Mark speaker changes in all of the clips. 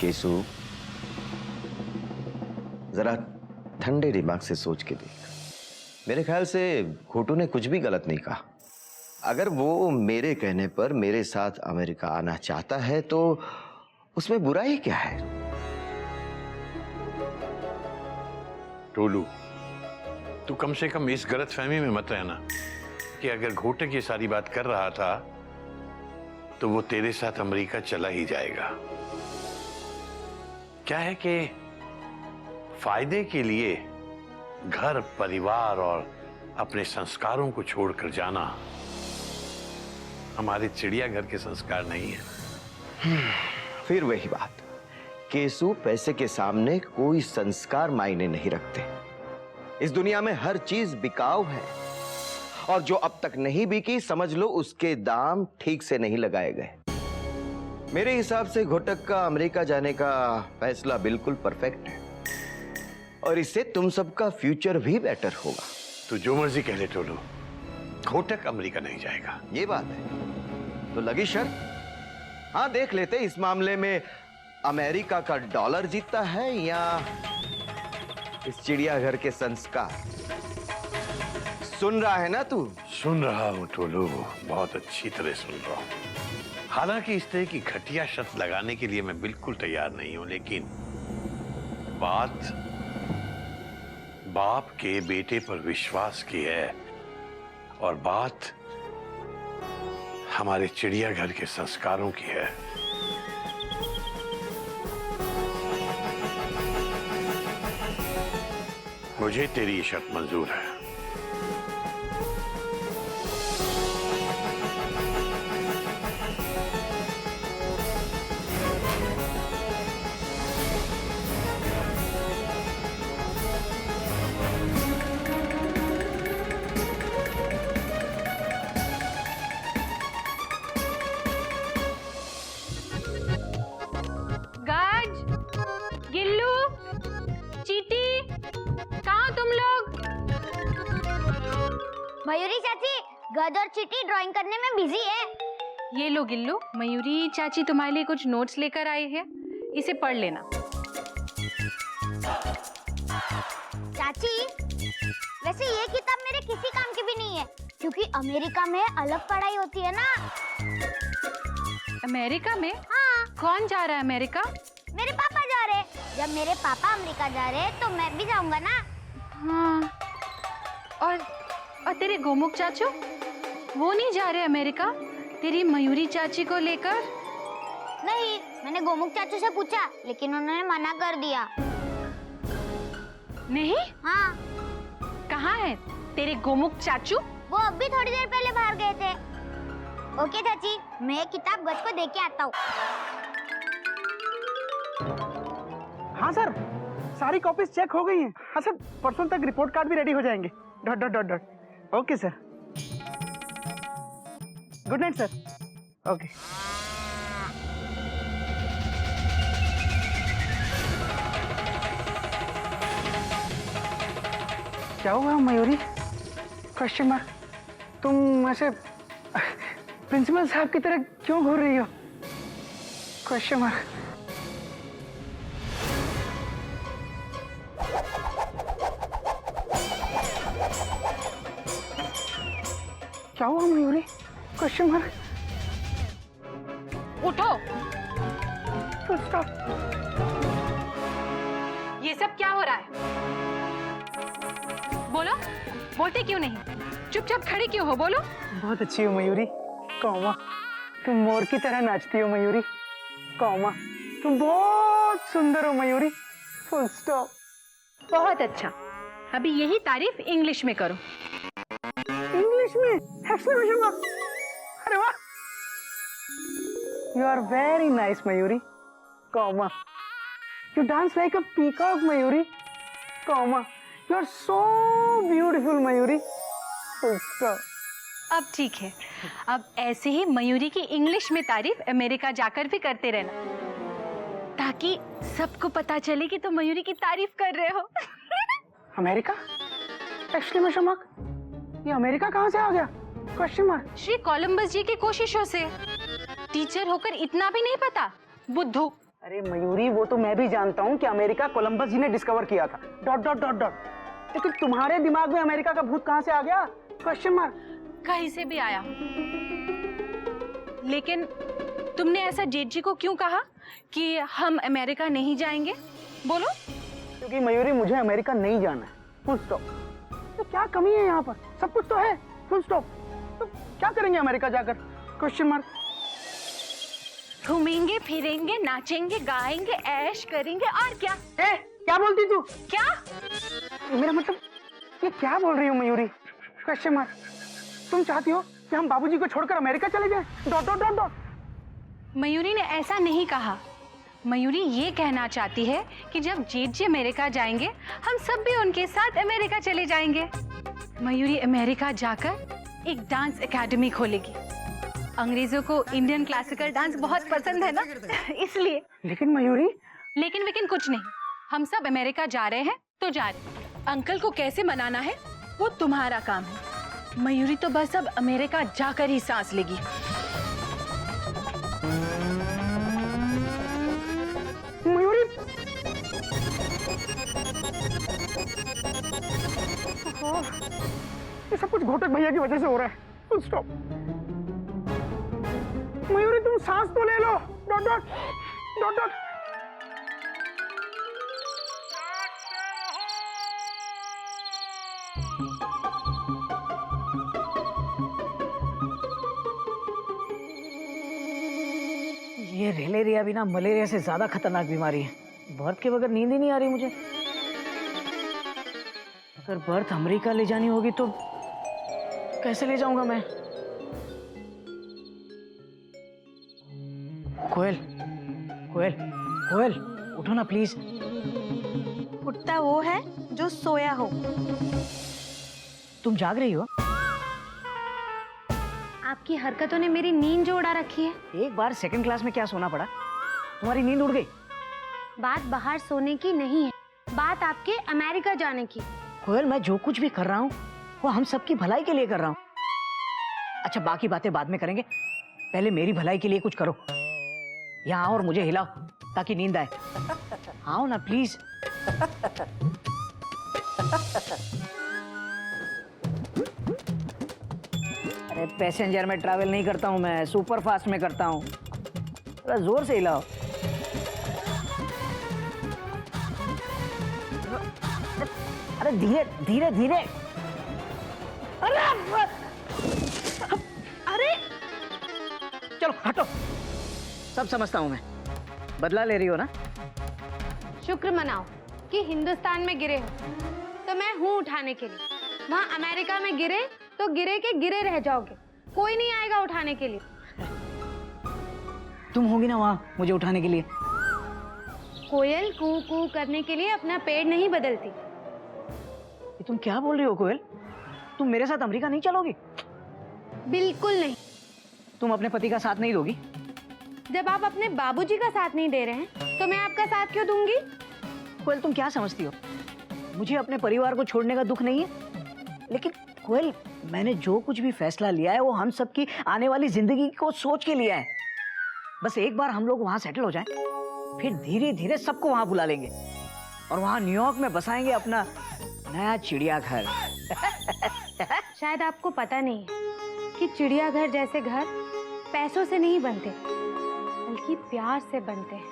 Speaker 1: केसु, जरा ठंडे दिमाग से सोच के देख। मेरे ख्याल से घोटू ने कुछ भी गलत नहीं कहा। अगर वो मेरे कहने पर मेरे साथ अमेरिका आना चाहता है तो उसमें बुराई क्या है?
Speaker 2: टोलू, तू कम से कम इस गलतफहमी में मत रहना कि अगर घोटक ये सारी बात कर रहा था तो वो तेरे साथ अमेरिका चला ही जाएगा। क्या है कि फायदे के लिए घर, परिवार और अपने संस्कारों को छोड़कर जाना हमारे चिड़ियाघर के संस्कार नहीं है।
Speaker 1: फिर वही बात, केसु पैसे के सामने कोई संस्कार मायने नहीं रखते। इस दुनिया में हर चीज बिकाऊ है और जो अब तक नहीं बिकी समझ लो उसके दाम ठीक से नहीं लगाए गए। मेरे हिसाब से घोटक का अमेरिका जाने का फैसला बिल्कुल परफेक्ट है और इससे तुम सबका फ्यूचर भी बेटर होगा।
Speaker 2: तो जो मर्जी कह ले टोलू, घोटक अमेरिका नहीं जाएगा।
Speaker 1: ये बात है तो लगी शर्त? हाँ, देख लेते इस मामले में अमेरिका का डॉलर जीतता है या इस चिड़ियाघर के संस्कार। सुन रहा है ना तू?
Speaker 2: सुन रहा हूं टोलू, बहुत अच्छी तरह सुन रहा हूं। हालांकि इस तरह की घटिया शर्त लगाने के लिए मैं बिल्कुल तैयार नहीं हूं, लेकिन बात बाप के बेटे पर विश्वास की है और बात हमारे चिड़ियाघर के संस्कारों की है। मुझे तेरी ये शर्त मंजूर है।
Speaker 3: मयूरी चाची, गज और चीटी ड्राइंग करने में बिजी है।
Speaker 4: ये लो गिल्लू, मयूरी चाची तुम्हारे लिए कुछ नोट्स लेकर आई है, इसे पढ़ लेना।
Speaker 3: चाची, वैसे ये किताब मेरे किसी काम की भी नहीं है क्योंकि अमेरिका में अलग पढ़ाई होती है ना।
Speaker 4: अमेरिका में?
Speaker 3: हाँ।
Speaker 4: कौन जा रहा है अमेरिका?
Speaker 3: मेरे पापा जा रहे। जब मेरे पापा अमेरिका जा रहे तो मैं भी जाऊंगा ना।
Speaker 4: हाँ। और तेरे गोमुख चाचू, वो नहीं जा रहे अमेरिका तेरी मयूरी चाची को लेकर?
Speaker 3: नहीं, मैंने गोमुख चाचू से पूछा लेकिन उन्होंने मना कर दिया।
Speaker 4: नहीं?
Speaker 3: हाँ।
Speaker 4: कहाँ है तेरे गोमुख चाचू?
Speaker 3: वो अभी थोड़ी देर पहले बाहर गए थे। ओके चाची, मैं ये किताब गज को दे के आता हूँ।
Speaker 5: हाँ सर, सारी कॉपीज चेक हो गई हैं। हाँ सर, परसों तक रिपोर्ट कार्ड भी रेडी हो जाएंगे। Dot dot dot dot. Okay sir, good night sir. Okay. क्या हुआ मयूरी? Question mark. तुम ऐसे प्रिंसिपल साहब की तरह क्यों घूर रही हो? Question mark. क्या हुआ मयूरी? Question mark.
Speaker 4: उठो।
Speaker 5: स्टॉप।
Speaker 4: ये सब क्या हो रहा है? बोलो, बोलते क्यों नहीं? चुपचाप खड़े क्यों हो? बोलो।
Speaker 5: बहुत अच्छी हो मयूरी, कौमा। तुम मोर की तरह नाचती हो मयूरी, कौमा। तुम बहुत सुंदर हो मयूरी, फुल स्टॉप।
Speaker 4: बहुत अच्छा, अभी यही तारीफ इंग्लिश में करो।
Speaker 5: इंग्लिश में? Exclamation mark. अरे वाह, you are very nice Mayuri, comma. You dance like a peacock Mayuri, comma. You are so beautiful Mayuri, full stop.
Speaker 4: अब ठीक है, अब ऐसे ही मयूरी की इंग्लिश में तारीफ अमेरिका जाकर भी करते रहना, ताकि सबको पता चले कि तुम मयूरी की तारीफ कर रहे हो।
Speaker 5: अमेरिका? Exclamation mark. ये अमेरिका कहाँ से आ गया? Question mark.
Speaker 4: Shri Columbus ji की कोशिशों से। टीचर होकर इतना भी नहीं पता? बुद्धू।
Speaker 5: अरे मयूरी, वो तो मैं भी जानता हूँ कि अमेरिका कोलंबस जी ने डिस्कवर किया था, डॉट डॉट डॉट डॉट। लेकिन तुम्हारे दिमाग में अमेरिका का भूत कहाँ से आ गया? Question mark.
Speaker 4: कहीं से भी आया। लेकिन तुमने ऐसा जेठ जी को क्यों कहा कि हम अमेरिका नहीं जाएंगे? बोलो।
Speaker 5: क्योंकि मयूरी, मुझे अमेरिका नहीं जाना है, फुल स्टॉप। तो क्या कमी है यहाँ पर? सब कुछ तो है, फुल स्टॉप। तो क्या करेंगे अमेरिका जाकर? Question mark.
Speaker 4: घूमेंगे, फिरेंगे, नाचेंगे, गाएंगे, ऐश करेंगे और क्या?
Speaker 5: क्या बोलती तू?
Speaker 4: क्या?
Speaker 5: मेरा मतलब, ये क्या बोल रही हो मयूरी? Question mark. तुम चाहती हो कि हम बाबूजी को छोड़कर अमेरिका चले जाएं? Dot dot dot dot.
Speaker 4: Mayuri ने ऐसा नहीं कहा। मयूरी ये कहना चाहती है कि जब जेठ जी अमेरिका जाएंगे, हम सब भी उनके साथ अमेरिका चले जाएंगे। मयूरी अमेरिका जाकर एक डांस एकेडमी खोलेगी। अंग्रेजों को इंडियन क्लासिकल डांस बहुत पसंद है ना, इसलिए।
Speaker 5: लेकिन मयूरी,
Speaker 4: लेकिन कुछ नहीं। हम सब अमेरिका जा रहे हैं तो जा रहे हैं। अंकल को कैसे मनाना है वो तुम्हारा काम है। मयूरी तो बस अब अमेरिका जाकर ही सांस लेगी।
Speaker 5: मयूरी, ये सब कुछ घोटक भैया की वजह से हो रहा है, फुल स्टॉप। मयूरी, तुम सांस तो ले लो, डॉट डॉट डॉट डॉट। ये रेलेरिया भी ना मलेरिया से ज्यादा खतरनाक बीमारी है। बर्थ के बगैर नींद ही नहीं आ रही मुझे। अगर बर्थ अमेरिका ले जानी होगी तो कैसे ले जाऊंगा मैं? कोयल, कोयल, कोयल, उठो ना प्लीज।
Speaker 6: उठता वो है जो सोया हो।
Speaker 5: तुम जाग रही हो?
Speaker 3: आपकी हरकतों ने मेरी नींद जो उड़ा रखी है।
Speaker 5: एक बार सेकंड क्लास में क्या सोना पड़ा, तुम्हारी नींद उड़ गई?
Speaker 3: बात बाहर सोने की नहीं है, बात आपके अमेरिका जाने की।
Speaker 5: कोयल, मैं जो कुछ भी कर रहा हूँ वो हम सबकी भलाई के लिए कर रहा हूँ। अच्छा, बाकी बातें बाद में करेंगे, पहले मेरी भलाई के लिए कुछ करो। यहाँ आओ और मुझे हिलाओ ताकि नींद आए। आओ ना प्लीज। अरे पैसेंजर में ट्रैवल नहीं करता हूँ मैं, सुपर फास्ट में करता हूँ। थोड़ा जोर से हिलाओ। अरे धीरे धीरे धीरे।
Speaker 6: अरे
Speaker 5: चलो हटो, सब समझता हूँ मैं। बदला ले रही हो ना?
Speaker 3: शुक्र मनाओ कि हिंदुस्तान में गिरे हो तो मैं हूँ उठाने के लिए। वहाँ अमेरिका में गिरे तो गिरे के गिरे रह जाओगे, कोई नहीं आएगा उठाने के लिए।
Speaker 5: तुम होगी ना वहाँ मुझे उठाने के लिए।
Speaker 3: कोयल कू कू करने के लिए अपना पेड़ नहीं बदलती।
Speaker 5: ये तुम क्या बोल रही हो कोयल? तुम मेरे साथ अमेरिका नहीं चलोगी?
Speaker 3: बिल्कुल नहीं।
Speaker 5: तुम अपने पति का साथ नहीं दोगी?
Speaker 3: जब आप अपने बाबूजी का साथ नहीं दे रहे हैं तो मैं आपका साथ क्यों दूंगी?
Speaker 5: कोयल, तुम क्या समझती हो? मुझे अपने परिवार को छोड़ने का दुख नहीं है, लेकिन कोयल, मैंने जो कुछ भी फैसला लिया है वो हम सबकी आने वाली जिंदगी को सोच के लिया है। बस एक बार हम लोग वहां सेटल हो जाएं, फिर धीरे धीरे सबको वहां बुला लेंगे और वहां न्यूयॉर्क में बसाएंगे अपना नया चिड़ियाघर।
Speaker 3: शायद आपको पता नहीं है कि चिड़ियाघर जैसे घर पैसों से नहीं बनते, बल्कि प्यार से बनते हैं।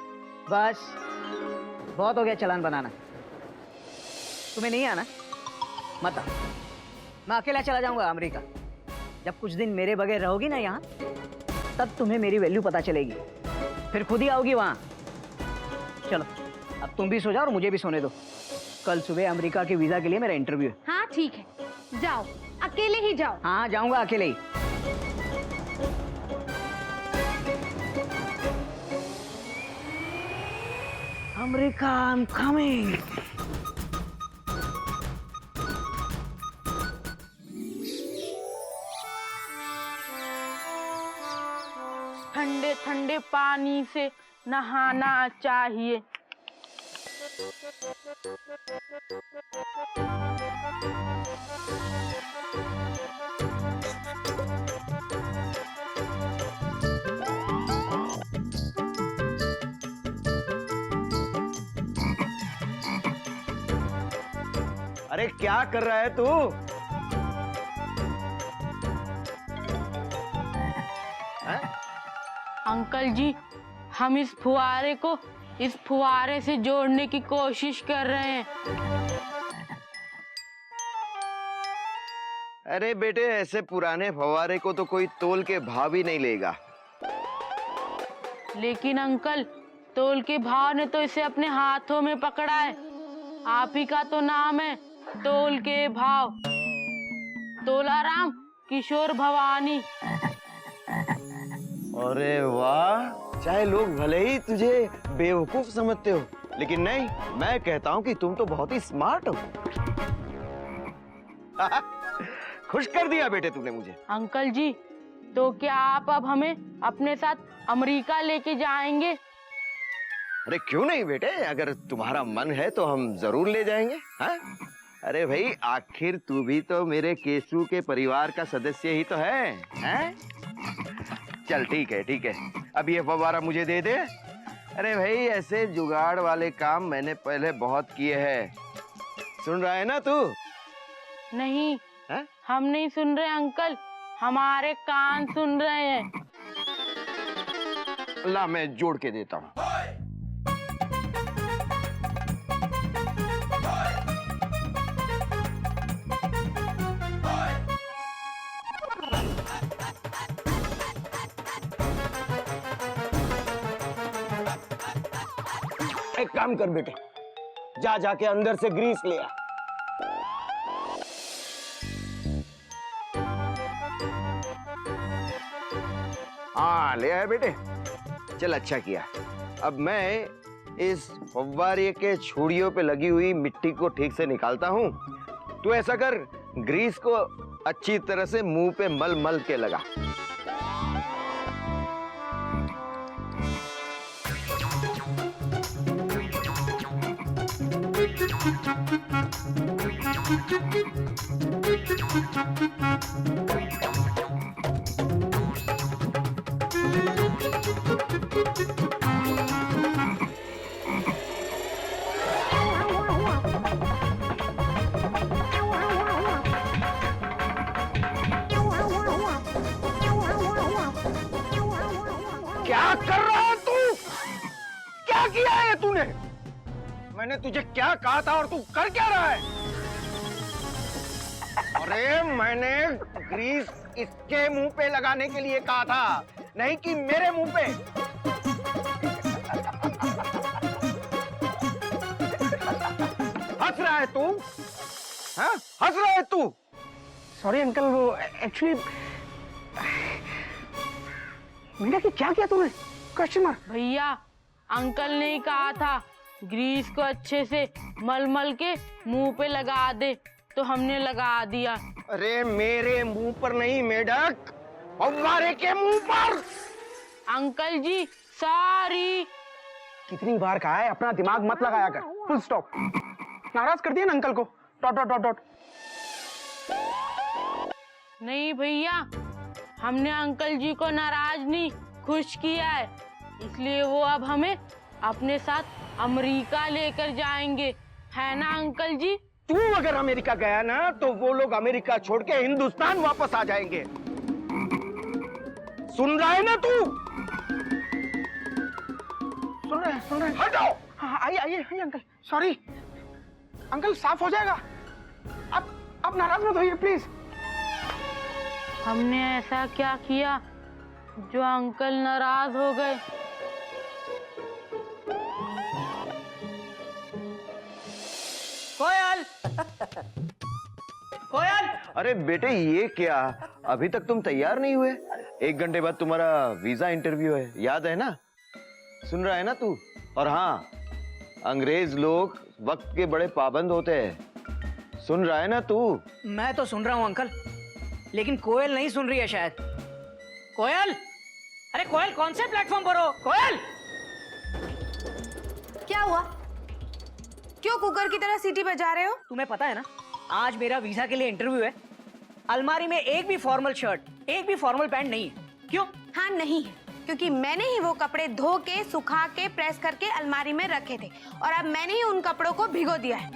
Speaker 5: बस बहुत हो गया चालान बनाना। तुम्हें नहीं आना? मत आओ, मैं अकेला चला जाऊंगा अमेरिका। जब कुछ दिन मेरे बगैर रहोगी ना यहाँ, तब तुम्हें मेरी वैल्यू पता चलेगी, फिर खुद ही आओगी वहाँ। चलो अब तुम भी सो जाओ और मुझे भी सोने दो। कल सुबह अमेरिका के वीजा के लिए मेरा इंटरव्यू है।
Speaker 3: हाँ ठीक है, जाओ, अकेले ही जाओ।
Speaker 5: हाँ जाऊंगा अकेले ही। America, I am coming.
Speaker 6: ठंडे ठंडे पानी से नहाना चाहिए।
Speaker 1: अरे क्या कर रहा है तू?
Speaker 7: अंकल जी, हम इस फुहारे को इस फुहारे से जोड़ने की कोशिश कर रहे हैं।
Speaker 1: अरे बेटे, ऐसे पुराने फव्वारे को तो कोई तोल के भाव ही नहीं लेगा।
Speaker 7: लेकिन अंकल, तोल के भाव ने तो इसे अपने हाथों में पकड़ा है। आप ही का तो नाम है तोल के भाव। तोलाराम किशोर भवानी।
Speaker 1: अरे वाह, चाहे लोग भले ही तुझे बेवकूफ समझते हो, लेकिन नहीं, मैं कहता हूँ कि तुम तो बहुत ही स्मार्ट हो। खुश कर दिया बेटे तूने मुझे।
Speaker 7: अंकल जी, तो क्या आप अब हमें अपने साथ अमेरिका लेके जाएंगे?
Speaker 1: अरे क्यों नहीं बेटे, अगर तुम्हारा मन है तो हम जरूर ले जाएंगे। हाँ? अरे भाई, आखिर तू भी तो मेरे केशु के परिवार का सदस्य ही तो है, हैं? चल ठीक है ठीक है, अब ये फव्वारा मुझे दे दे। अरे भाई, ऐसे जुगाड़ वाले काम मैंने पहले बहुत किए हैं। सुन रहा है ना तू?
Speaker 7: नहीं
Speaker 1: है?
Speaker 7: हम नहीं सुन रहे अंकल, हमारे कान सुन रहे हैं।
Speaker 1: ला, मैं जोड़ के देता हूँ। एक काम कर बेटे, जा जाके अंदर से ग्रीस ले आ। हाँ, ले आया बेटे। चल, अच्छा किया। अब मैं इस फव्वारे के छुड़ियों पे लगी हुई मिट्टी को ठीक से निकालता हूँ। तू ऐसा कर, ग्रीस को अच्छी तरह से मुंह पे मल मल के लगा। क्या कर रहा है तू? क्या किया है तूने? मैंने तुझे क्या कहा था और तू कर क्या रहा है? अरे मैंने ग्रीस इसके मुंह पे लगाने के लिए कहा था, नहीं कि मेरे मुंह पे। हंस रहा है तू? हाँ? हंस रहा है तू?
Speaker 8: सॉरी अंकल, वो एक्चुअली मीना की क्या किया तूने? Question mark.
Speaker 7: भैया, अंकल ने ही कहा था ग्रीस को अच्छे से मल के मुंह पे लगा दे, तो हमने लगा दिया।
Speaker 1: अरे मेरे मुंह पर नहीं मेढक, फव्वारे के मुंह पर।
Speaker 7: अंकल जी सॉरी।
Speaker 8: कितनी बार कहा है अपना दिमाग मत लगाया कर। Full stop. नाराज कर दिया ना अंकल को। Dot dot dot dot.
Speaker 7: नहीं भैया, हमने अंकल जी को नाराज नहीं, खुश किया है। इसलिए वो अब हमें अपने साथ अमेरिका लेकर जाएंगे, है ना अंकल जी?
Speaker 1: तू अगर अमेरिका गया ना तो वो लोग अमेरिका छोड़ के हिंदुस्तान वापस आ जाएंगे। सुन रहा है ना तू?
Speaker 8: सुन रहे हैं, सुन रहे हैं।
Speaker 1: हट जाओ।
Speaker 8: हाँ, आइए आइए आइए अंकल। सॉरी अंकल, साफ हो जाएगा। आप नाराज मत होइए प्लीज।
Speaker 7: हमने ऐसा क्या किया जो अंकल नाराज हो गए?
Speaker 5: कोयल कोयल।
Speaker 1: अरे बेटे, ये क्या, अभी तक तुम तैयार नहीं हुए? 1 घंटे बाद तुम्हारा वीजा इंटरव्यू है, याद है ना? सुन रहा है ना तू? और हाँ, अंग्रेज लोग वक्त के बड़े पाबंद होते हैं। सुन रहा है ना तू?
Speaker 5: मैं तो सुन रहा हूँ अंकल, लेकिन कोयल नहीं सुन रही है शायद। कोयल, अरे कोयल, कौन से प्लेटफॉर्म पर हो? कोयल!
Speaker 3: क्या हुआ? क्यों कुकर की तरह सीटी बजा रहे हो?
Speaker 5: तुम्हें पता है ना, आज मेरा वीजा के लिए इंटरव्यू है। अलमारी में एक भी फॉर्मल शर्ट, एक भी फॉर्मल पैंट नहीं है। क्यों?
Speaker 3: हाँ नहीं है, क्योंकि मैंने ही वो कपड़े धो के, सुखा के, प्रेस करके अलमारी में रखे थे, और अब मैंने ही उन कपड़ों को भिगो दिया है।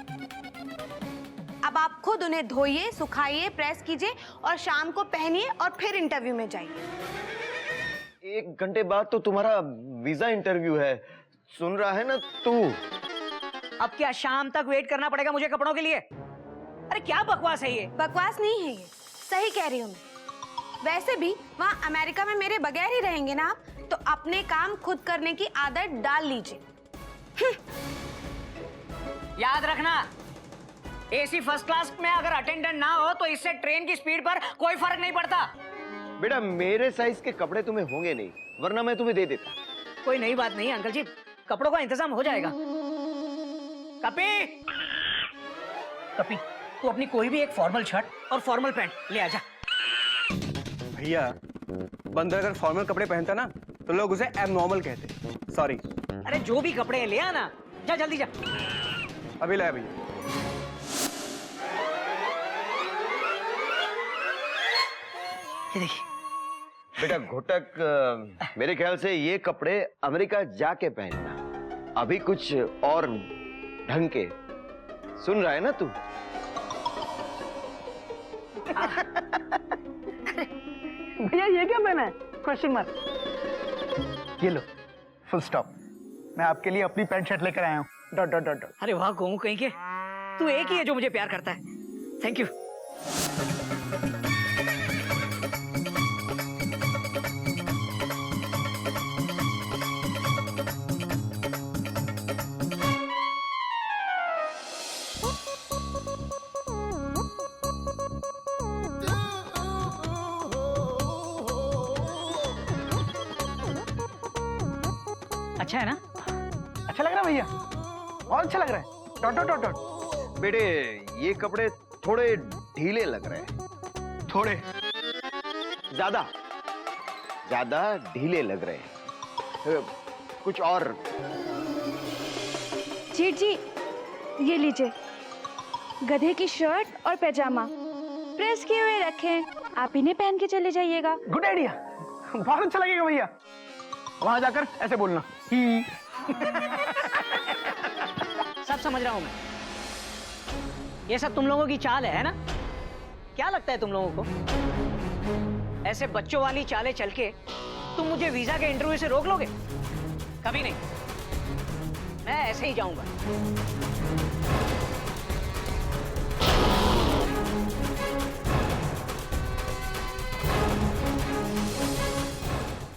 Speaker 3: अब अब आप खुद उन्हें धोइए, सुखाइए, प्रेस कीजिए और शाम को पहनिए और फिर इंटरव्यू में जाइए।
Speaker 1: 1 घंटे बाद तो तुम्हारा वीजा इंटरव्यू है, सुन रहा है ना तू?
Speaker 5: अब क्या शाम तक वेट करना पड़ेगा मुझे कपड़ों के लिए? अरे क्या बकवास है ये?
Speaker 3: बकवास नहीं है ये, सही कह रही हूँ मैं। वैसे भी वहाँ अमेरिका में मेरे बगैर ही रहेंगे ना आप, तो अपने काम खुद करने की आदत डाल लीजिए।
Speaker 5: याद रखना, एसी फर्स्ट क्लास में अगर अटेंडेंट ना हो तो इससे ट्रेन की स्पीड पर कोई फर्क नहीं पड़ता।
Speaker 1: बेटा मेरे साइज के कपड़े तुम्हें होंगे नहीं, वरना मैं तुम्हें दे देता।
Speaker 5: कोई नई बात नहीं अंकल जी, कपड़ों का इंतजाम हो जाएगा। कपी, कपी, तू अपनी कोई भी एक फॉर्मल शर्ट और फॉर्मल पैंट ले आजा।
Speaker 8: भैया बंदर अगर फॉर्मल कपड़े पहनता ना तो लोग उसे एबनॉर्मल कहते। सॉरी।
Speaker 5: अरे जो भी कपड़े हैं ले आना, जा जल्दी जा।
Speaker 8: अभी लाया भैया।
Speaker 5: ये देखिए।
Speaker 1: बेटा घोटक, मेरे ख्याल से ये कपड़े अमेरिका जाके पहनना, अभी कुछ और ढंग के। सुन रहा है ना तू?
Speaker 8: भैया ये क्या पहना है? Question mark. ये लो, फुल स्टॉप। मैं आपके लिए अपनी पैंट शर्ट लेकर आया हूँ। Dot dot dot dot.
Speaker 5: अरे वाह गोमू कहीं के, तू एक ही है जो मुझे प्यार करता है। Thank you. अच्छा है ना?
Speaker 8: अच्छा लग रहा है भैया, और अच्छा लग रहा है। Dot dot dot dot.
Speaker 1: बेटे ये कपड़े थोड़े ढीले लग रहे हैं,
Speaker 8: थोड़े
Speaker 1: ज्यादा ज्यादा ढीले लग रहे हैं। कुछ और?
Speaker 4: जेठ जी, ये लीजिए, गधे की शर्ट और पैजामा प्रेस किए हुए रखें, आप इन्हें पहन के चले जाइएगा।
Speaker 8: गुड आइडिया, बहुत अच्छा लगेगा भैया। वहां जाकर ऐसे बोलना ही।
Speaker 5: सब समझ रहा हूं मैं, ये सब तुम लोगों की चाल है ना? क्या लगता है तुम लोगों को ऐसे बच्चों वाली चालें चल के तुम मुझे वीजा के इंटरव्यू से रोक लोगे? कभी नहीं, मैं ऐसे ही जाऊंगा।